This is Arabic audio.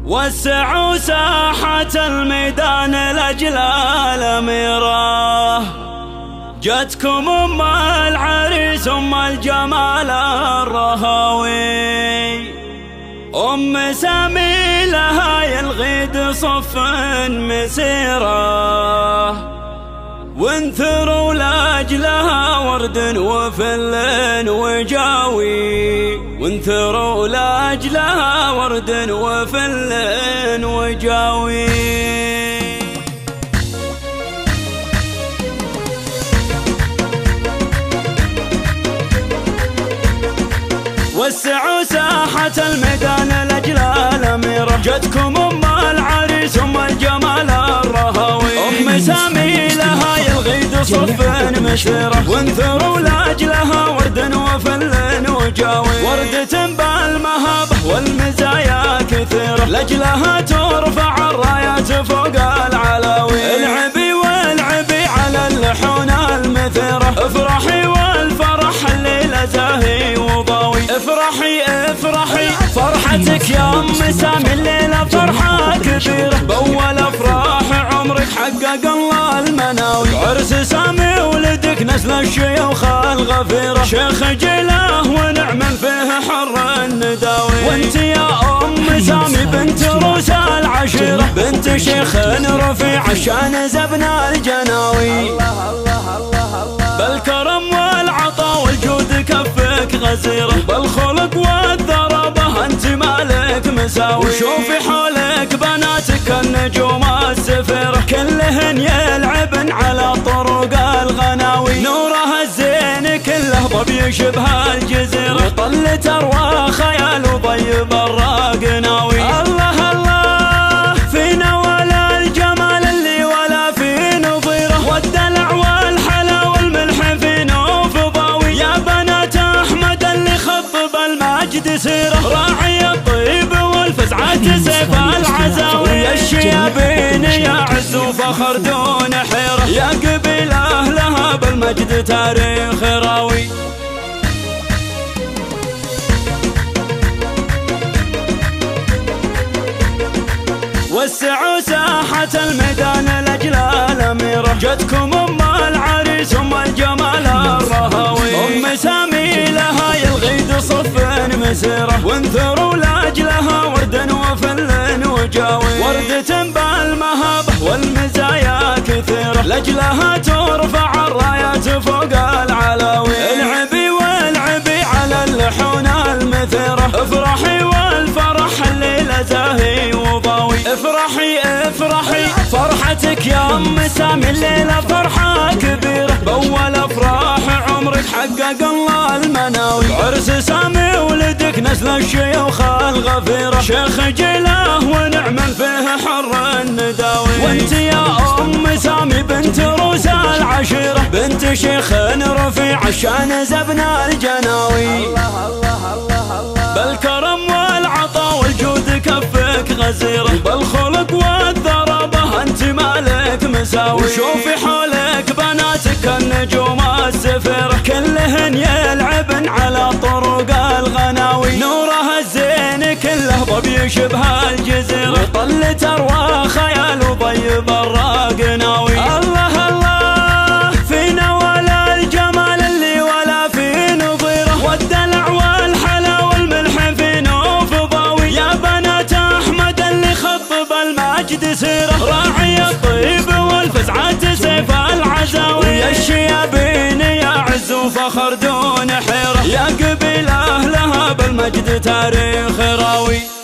وسعوا ساحة الميدان لأجل الأميرة، جتكم أم العريس أم الجمال الرهاوي، أم سامي لها يلغيد صف مسيرة، وانثروا لأجلها ورد وفل وجاوي، وانثروا لأجلها ورد وفل وجاوي. وسعوا ساحة الميدان لأجل الأميرة، جتكم أم العريس أم الجمال الرهاوي، أم سامي لها يلغيد صف مسيرة، وانثروا لأجلها ورد وفل وجاوي، وردة بالمهابة والمزايا كثيرة، لأجلها ترفع الرايات فوق العلاوي، العبي والعبي على اللحون المثيرة، افرحي والفرح الليلة زاهي وضاوي، افرحي افرحي فرحتك يا أم سامي الليلة فرحة كبيرة، بأول أفراح عمرك حقق الله المناوي، عرس سامي ولدك نسل الشيوخ الغفيرة، شيخ جله ونعم فيه حر النداوي، وانت يا أم سامي بنت روس العشيرة، بنت شيخ رفيع عشان زبنا الجناوي، بالكرم والعطاء والجود كفك غزيرة، بالخلق والذرابة انت مالك مساوي، وشوفي حولك بناتك النجوم السفيرة، كلهن يلعبن على طرق الغناوي، نورها الزين كله ضب يشبه الجزيرة، وطلت أروى خيال وضيب الراق ناوي، الله الله فينا ولا الجمال اللي ولا في نظيره، والدلع والحلا والملح في نوف ضاوي، يا بنات أحمد اللي خطب المجد سيره، راعي الطيب والفزعة سيف العزاوي، يا الشيابين يا عز وفخر دون حيرة، يا قبيل أهلها بالمجد تاريخ راوي. وسعوا ساحة الميدان لأجل الأميرة، جتكم أم العريس أم الجمال الرهاوي، أم سامي لها يلغيد صف مسيرة، وانثروا لأجلها ورد وفل وجاوي، وردة بالمهابة والمزايا كثيرة، لأجلها ترفع الرايات فوق العلاوي، العبي والعبي على اللحون المثيرة، افرحي والفرح الليلة زاهي وضاوي، افرحي افرحي فرحتك يا أم سامي الليلة فرحة كبيرة، بأول أفراح عمرك حقق الله المناوي، عرس سامي ولدك نسل الشيوخ الغفيرة، شيخ جله ونعم فيه حر النداوي، وانت يا أم سامي بنت روس العشيرة، بنت شيخ رفيع عشان زبنا الجناوي، بالكرم والعطاء والجود كفك غزيرة، بالخلق والذرابة انت مالك مساوي، وشوفي حولك بناتك النجوم السفيرة، كلهن يلعبن على طرق الغناوي، نورها الزين كله ضب يشبه الجزيرة، وطلت أروى خيال وضيب الراق ناوي، الله الله فينا ولا الجمال اللي ولا في نظيره، والدلع والحلا والملح في نوف ضاوي، يا بنات أحمد اللي خطب المجد سيره، راعي الطيب والفزعة سيف العزاوي، يا الشيابين يا عز وفخر دون حيرة، يا قبيل أهلها بالمجد تاريخ راوي.